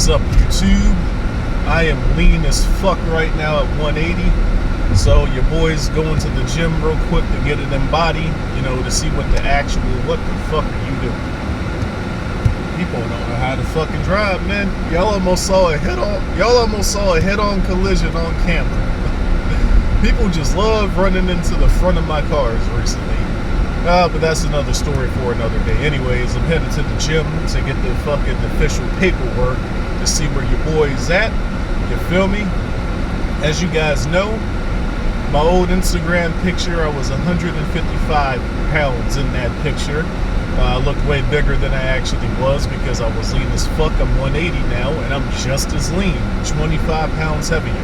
What's up, YouTube? I am lean as fuck right now at 180. So your boy's going to the gym real quick to get it in body, to see what the fuck are you doing? People don't know how to fucking drive, man. Y'all almost saw a head-on collision on camera. People just love running into the front of my cars recently. But that's another story for another day. Anyways, I'm headed to the gym to get the fucking official paperwork to see where your boy's at. You feel me? As you guys know, my old Instagram picture, I was 155 pounds in that picture. I looked way bigger than I actually was because I was lean as fuck. I'm 180 now, and I'm just as lean, 25 pounds heavier.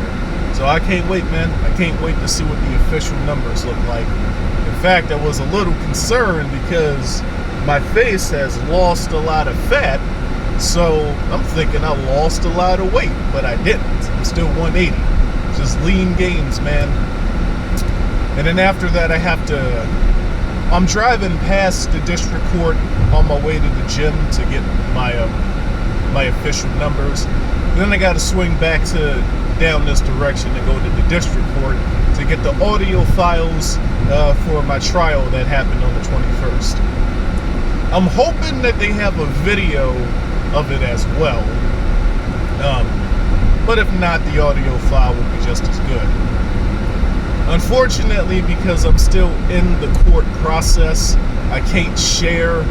So I can't wait, man. I can't wait to see what the official numbers look like. In fact, I was a little concerned because my face has lost a lot of fat. So I'm thinking I lost a lot of weight, but I didn't. I'm still 180. Just lean gains, man. And then after that, I'm driving past the district court on my way to the gym to get my official numbers. Then I got to swing back down this direction and go to the district court to get the audio files for my trial that happened on the 21st. I'm hoping that they have a video of it as well. But if not, the audio file will be just as good. Unfortunately, because I'm still in the court process, I can't share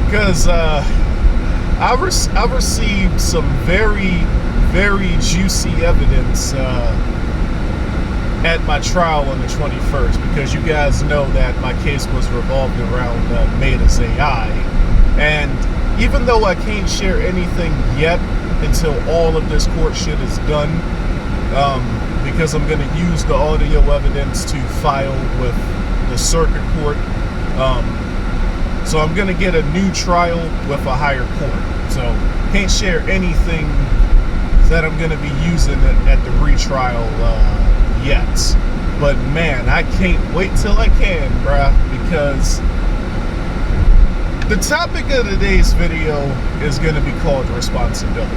because I received some very, very juicy evidence at my trial on the 21st, because you guys know that my case was revolved around Meta's AI. And even though I can't share anything yet until all of this court shit is done, because I'm going to use the audio evidence to file with the circuit court. So I'm going to get a new trial with a higher court. So can't share anything that I'm going to be using at the retrial yet. But man, I can't wait till I can, bruh, because the topic of today's video is going to be called responsibility.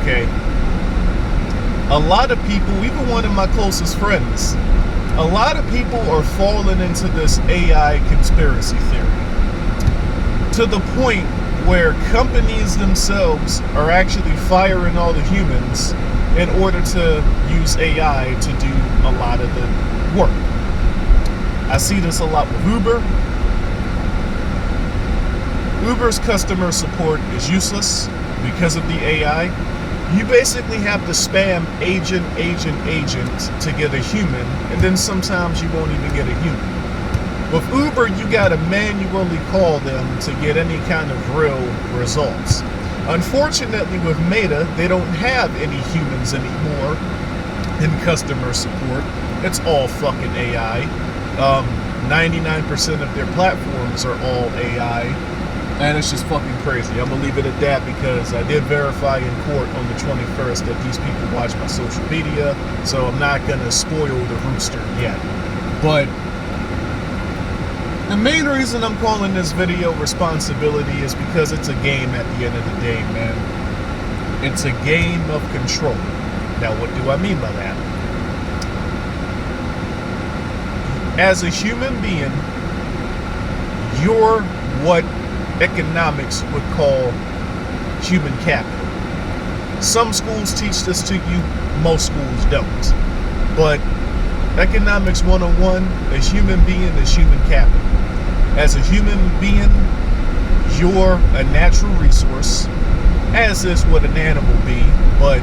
Okay? A lot of people, even one of my closest friends, a lot of people are falling into this AI conspiracy theory to the point where companies themselves are actually firing all the humans in order to use AI to do a lot of the work. I see this a lot with Uber. Uber's customer support is useless because of the AI. You basically have to spam agent to get a human, and then sometimes you won't even get a human. With Uber, you gotta manually call them to get any kind of real results. Unfortunately, with Meta, they don't have any humans anymore in customer support. It's all fucking AI. 99% of their platforms are all AI. And it's just fucking crazy. I'm gonna leave it at that because I did verify in court on the 21st that these people watch my social media, so I'm not gonna spoil the rooster yet. But the main reason I'm calling this video responsibility is because it's a game at the end of the day, man. It's a game of control. Now, what do I mean by that? As a human being, you're what economics would call human capital. Some schools teach this to you, most schools don't. But economics 101, a human being is human capital. As a human being, you're a natural resource, as is what an animal be, but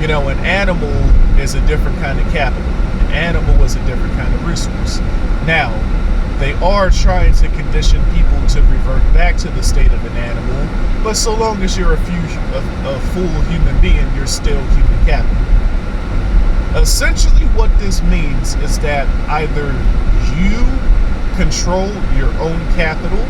an animal is a different kind of capital. An animal is a different kind of resource. Now, they are trying to condition people to revert back to the state of an animal, but so long as you're a full human being, you're still human capital. Essentially what this means is that either you control your own capital,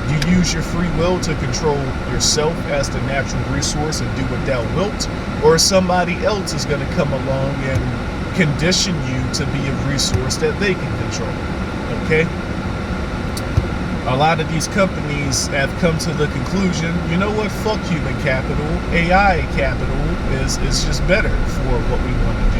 you use your free will to control yourself as the natural resource and do what thou wilt, or somebody else is going to come along and condition you to be a resource that they can control. Okay? A lot of these companies have come to the conclusion, you know what, fuck human capital, AI capital is just better for what we want to do.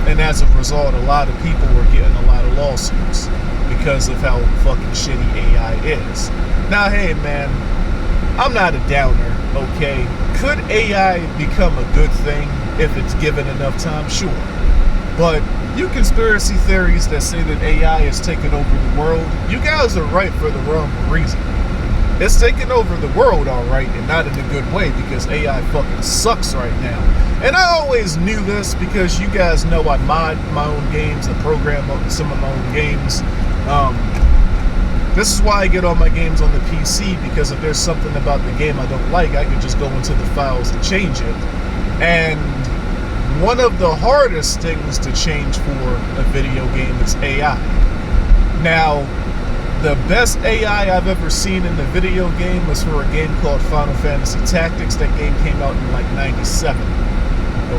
And as a result, a lot of people were getting a lot of lawsuits because of how fucking shitty AI is. Now, hey man, I'm not a downer, okay? Could AI become a good thing if it's given enough time? Sure. But you conspiracy theories that say that AI is taking over the world, you guys are right for the wrong reason. It's taking over the world, all right, and not in a good way, because AI fucking sucks right now. And I always knew this because you guys know I mod my own games, I program some of my own games. This is why I get all my games on the PC, because if there's something about the game I don't like, I can just go into the files to change it. And one of the hardest things to change for a video game is AI. Now, the best AI I've ever seen in a video game was for a game called Final Fantasy Tactics. That game came out in like 97.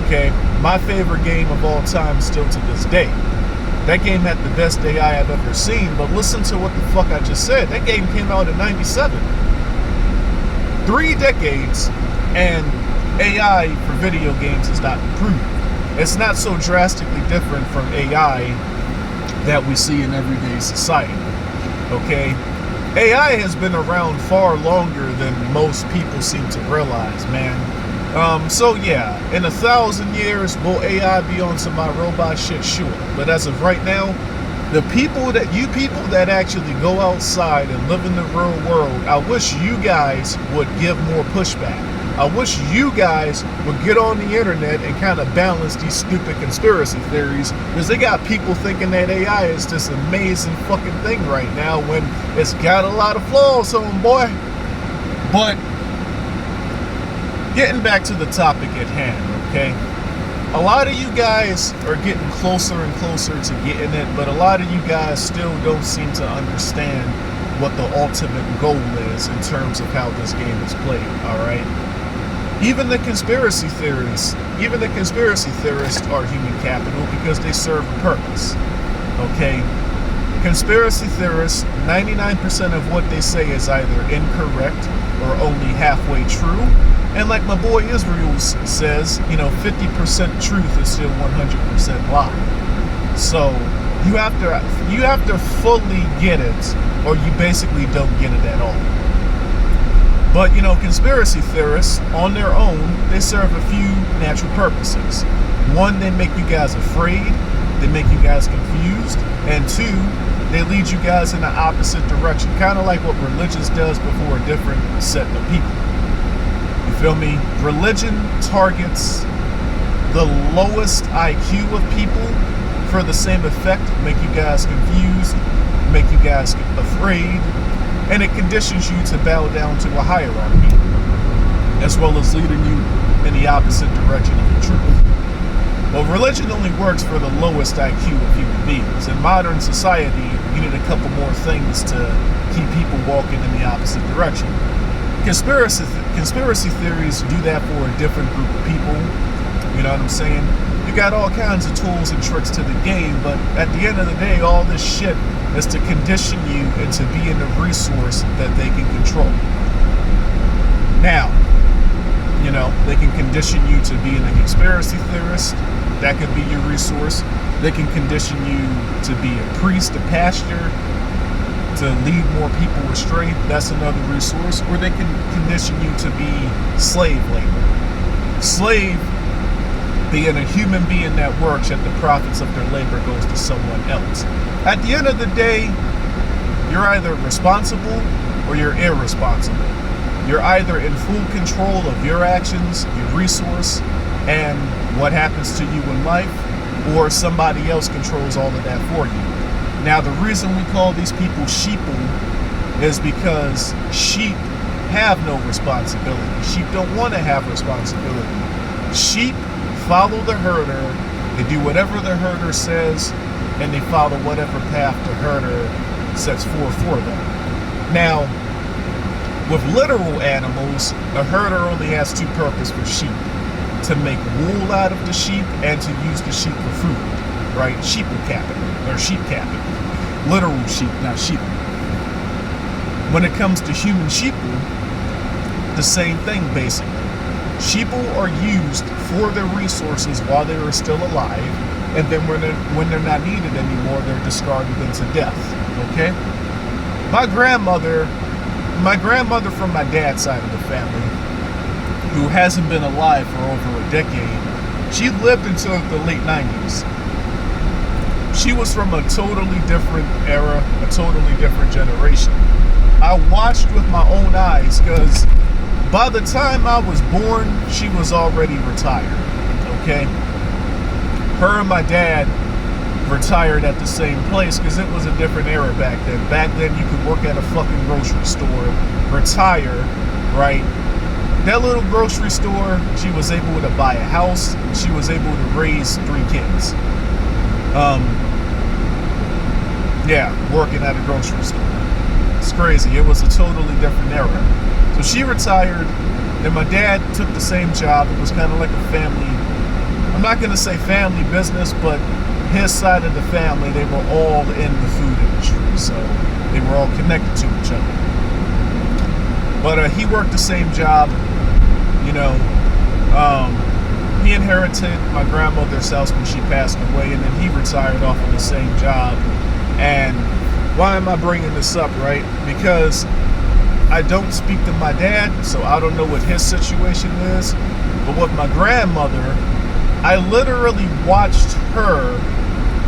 Okay? My favorite game of all time still to this day. That game had the best AI I've ever seen, but listen to what the fuck I just said. That game came out in 97. 3 decades, and AI for video games has not improved. It's not so drastically different from AI that we see in everyday society. Okay? AI has been around far longer than most people seem to realize, man. So yeah, in 1,000 years, will AI be on some my robot shit? Sure. But as of right now, you people that actually go outside and live in the real world, I wish you guys would give more pushback. I wish you guys would get on the internet and kind of balance these stupid conspiracy theories, because they got people thinking that AI is this amazing fucking thing right now when it's got a lot of flaws, homeboy. But getting back to the topic at hand, okay? A lot of you guys are getting closer and closer to getting it, but a lot of you guys still don't seem to understand what the ultimate goal is in terms of how this game is played, all right? Even the conspiracy theorists are human capital because they serve a purpose, okay? Conspiracy theorists, 99% of what they say is either incorrect or only halfway true. And like my boy Israel says, 50% truth is still 100% lie. So you have to fully get it, or you basically don't get it at all. But conspiracy theorists on their own, they serve a few natural purposes. One, they make you guys afraid, they make you guys confused, and 2, they lead you guys in the opposite direction, kind of like what religion does before a different set of people. You feel me? Religion targets the lowest IQ of people for the same effect, make you guys confused, make you guys afraid, and it conditions you to bow down to a hierarchy, as well as leading you in the opposite direction of the truth. Well, religion only works for the lowest IQ of human beings. In modern society, you need a couple more things to keep people walking in the opposite direction. Conspiracy theories do that for a different group of people. You know what I'm saying? You got all kinds of tools and tricks to the game, but at the end of the day, all this shit is to condition you into being a resource that they can control. Now, they can condition you to being a conspiracy theorist. That could be your resource. They can condition you to be a priest, a pastor, to lead more people astray. That's another resource. Or they can condition you to be slave labor. Slave being a human being that works, yet the profits of their labor goes to someone else. At the end of the day, you're either responsible or you're irresponsible. You're either in full control of your actions, your resource, and what happens to you in life, or somebody else controls all of that for you. Now, the reason we call these people sheeple is because sheep have no responsibility. Sheep don't want to have responsibility. Sheep follow the herder, they do whatever the herder says, and they follow whatever path the herder sets forth for them. Now, with literal animals, a herder only has 2 purposes for sheep: to make wool out of the sheep and to use the sheep for food, right? Sheep capital. Literal sheep, not sheep. When it comes to human sheeple, the same thing basically. Sheeple are used for their resources while they are still alive, and then when they're not needed anymore, they're discarded into death. Okay? My grandmother from my dad's side of the family, who hasn't been alive for over a decade, she lived until the late 90s. She was from a totally different era, a totally different generation. I watched with my own eyes because by the time I was born, she was already retired. Okay? Her and my dad retired at the same place because it was a different era back then. Back then, you could work at a fucking grocery store, retire, right? That little grocery store, she was able to buy a house. She was able to raise 3 kids. Yeah, working at a grocery store. It's crazy. It was a totally different era. So she retired, and my dad took the same job. It was kind of like a family, I'm not going to say family business, but his side of the family, they were all in the food industry, so they were all connected to each other. But he worked the same job, you know. He inherited my grandmother's house when she passed away, and then he retired off of the same job. And why am I bringing this up, right? Because I don't speak to my dad, so I don't know what his situation is. But with my grandmother, I literally watched her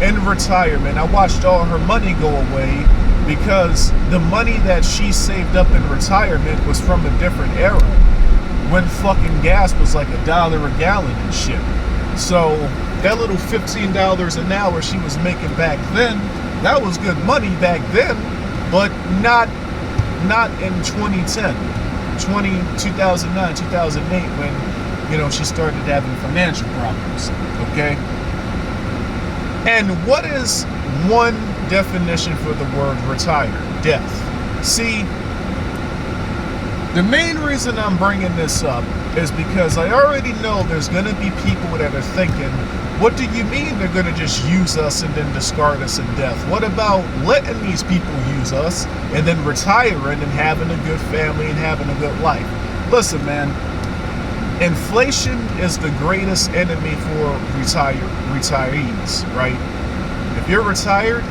in retirement. I watched all her money go away because the money that she saved up in retirement was from a different era when fucking gas was like $1 a gallon and shit. So that little $15 an hour she was making back then, that was good money back then, but not in 2010, 2009, 2008 when, you know, she started having financial problems, okay? And what is one definition for the word retire? Death. See, the main reason I'm bringing this up is because I already know there's going to be people that are thinking, what do you mean they're going to just use us and then discard us in death? What about letting these people use us and then retiring and having a good family and having a good life? Listen, man, inflation is the greatest enemy for retirees, right? If you're retired,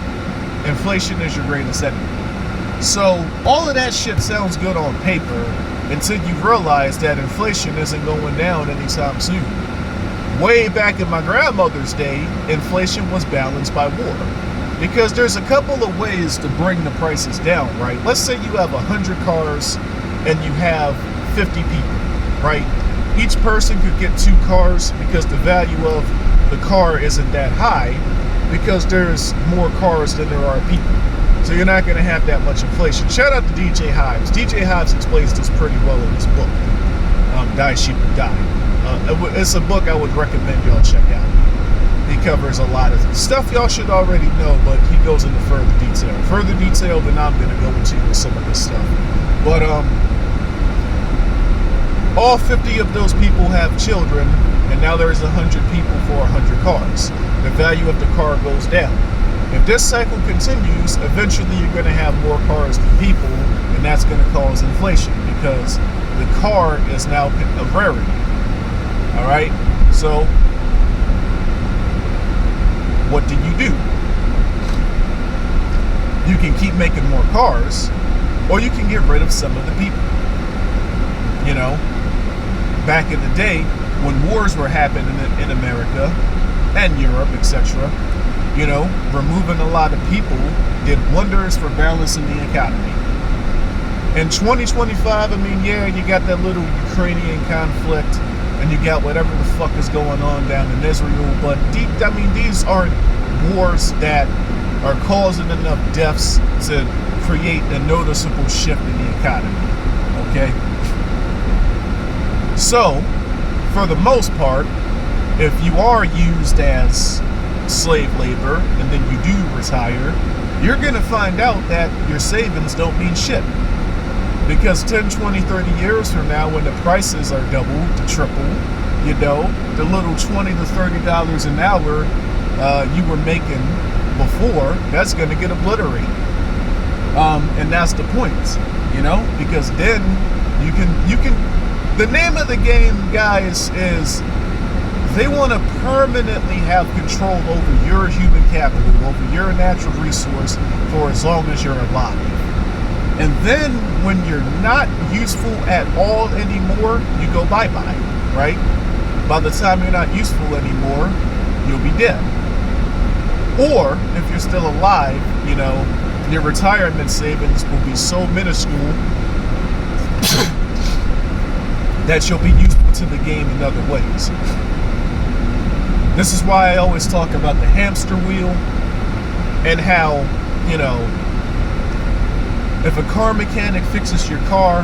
inflation is your greatest enemy. So all of that shit sounds good on paper until you realize that inflation isn't going down anytime soon. Way back in my grandmother's day, inflation was balanced by war. Because there's a couple of ways to bring the prices down, right? Let's say you have 100 cars and you have 50 people, right? Each person could get 2 cars because the value of the car isn't that high because there's more cars than there are people. So you're not going to have that much inflation. Shout out to DJ Hives. DJ Hives explains this pretty well in his book, Die Sheep or Die. It's a book I would recommend y'all check out. He covers a lot of stuff y'all should already know, but he goes into further detail than I'm going to go into with some of this stuff. But all 50 of those people have children, and now there's 100 people for 100 cars. The value of the car goes down. If this cycle continues, eventually you're going to have more cars than people, and that's going to cause inflation because the car is now a rarity. All right? So, what do? You can keep making more cars, or you can get rid of some of the people. You know, back in the day, when wars were happening in America and Europe, etc., you know, removing a lot of people did wonders for balancing the economy. In 2025, I mean, yeah, you got that little Ukrainian conflict, and you got whatever the fuck is going on down in Israel, but these aren't wars that are causing enough deaths to create a noticeable shift in the economy, okay? So, for the most part, if you are used as slave labor and then you do retire, you're going to find out that your savings don't mean shit. Because 10, 20, 30 years from now, when the prices are double to triple, you know, the little $20 to $30 an hour you were making before, that's going to get obliterated. And that's the point, you know, because then you can the name of the game, guys, is they want to permanently have control over your human capital, over your natural resource for as long as you're alive. And then when you're not useful at all anymore, you go bye-bye, right? By the time you're not useful anymore, you'll be dead. Or if you're still alive, you know, your retirement savings will be so minuscule that you'll be useful to the game in other ways. This is why I always talk about the hamster wheel and how, you know, if a car mechanic fixes your car,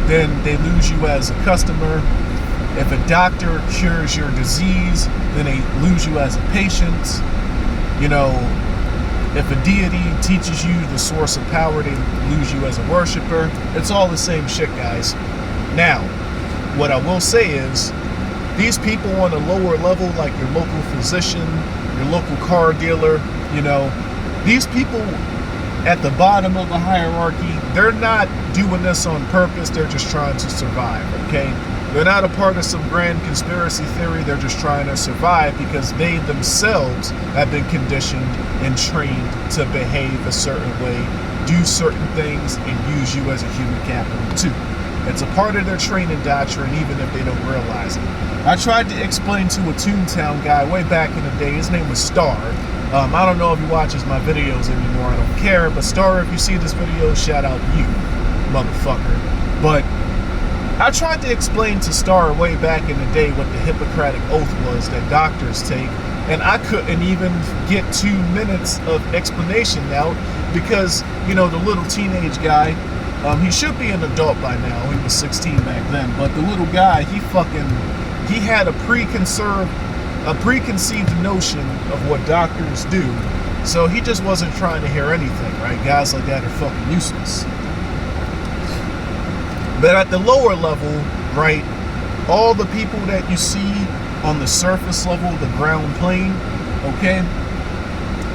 then they lose you as a customer. If a doctor cures your disease, then they lose you as a patient. You know, if a deity teaches you the source of power, they lose you as a worshiper. It's all the same shit, guys. Now, what I will say is, these people on a lower level, like your local physician, your local car dealer, you know, these people at the bottom of the hierarchy, they're not doing this on purpose. They're just trying to survive, okay? They're not a part of some grand conspiracy theory. They're just trying to survive because they themselves have been conditioned and trained to behave a certain way, do certain things, and use you as a human capital too. It's a part of their training doctrine, even if they don't realize it. I tried to explain to a Toontown guy way back in the day. His name was Star. I don't know if he watches my videos anymore. I don't care. But Star, if you see this video, shout out to you, motherfucker. But I tried to explain to Star way back in the day what the Hippocratic Oath was that doctors take. And I couldn't even get 2 minutes of explanation out because, you know, the little teenage guy, he should be an adult by now. He was 16 back then. But the little guy, he had a preconceived notion of what doctors do. So he just wasn't trying to hear anything, right? Guys like that are fucking useless. But at the lower level, right, all the people that you see on the surface level, the ground plane, okay,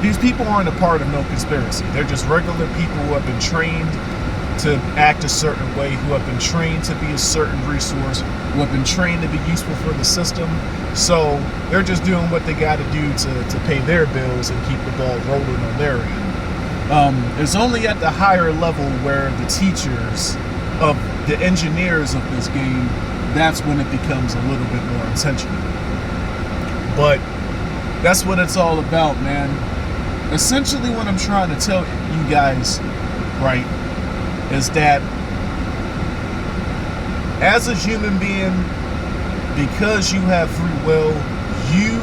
these people aren't a part of no conspiracy. They're just regular people who have been trained to act a certain way, who have been trained to be a certain resource, who have been trained to be useful for the system. So they're just doing what they got to do to pay their bills and keep the ball rolling on their end. It's only at the higher level where the teachers of the engineers of this game, that's when it becomes a little bit more intentional. But that's what it's all about, man. Essentially what I'm trying to tell you guys, right, is that as a human being, because you have free will, you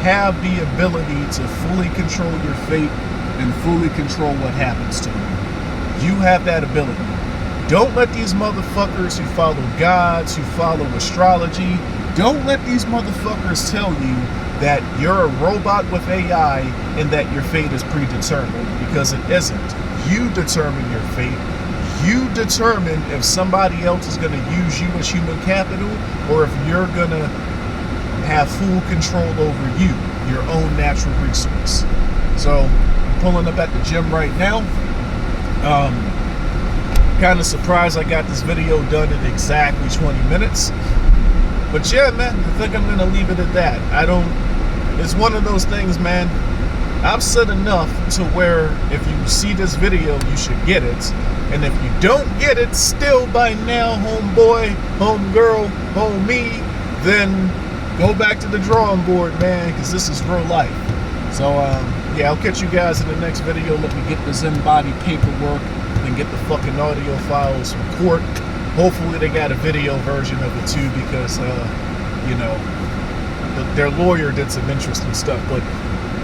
have the ability to fully control your fate and fully control what happens to you. You have that ability. Don't let these motherfuckers who follow gods, who follow astrology, don't let these motherfuckers tell you that you're a robot with AI and that your fate is predetermined, because it isn't. You determine your fate. You determine if somebody else is going to use you as human capital or if you're going to have full control over you, your own natural resource. So I'm pulling up at the gym right now. Kind of surprised I got this video done in exactly 20 minutes. But yeah, man, I think I'm going to leave it at that. It's one of those things, man. I've said enough to where if you see this video, you should get it. And if you don't get it still by now, homeboy, homegirl, homie, then go back to the drawing board, man, because this is real life. So, yeah, I'll catch you guys in the next video. Let me get the Zenbody paperwork and get the fucking audio files from court. Hopefully they got a video version of it too, because, you know, their lawyer did some interesting stuff. But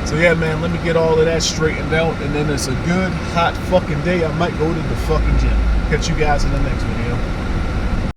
so yeah, man, let me get all of that straightened out, and then it's a good hot fucking day. I might go to the fucking gym. Catch you guys in the next video.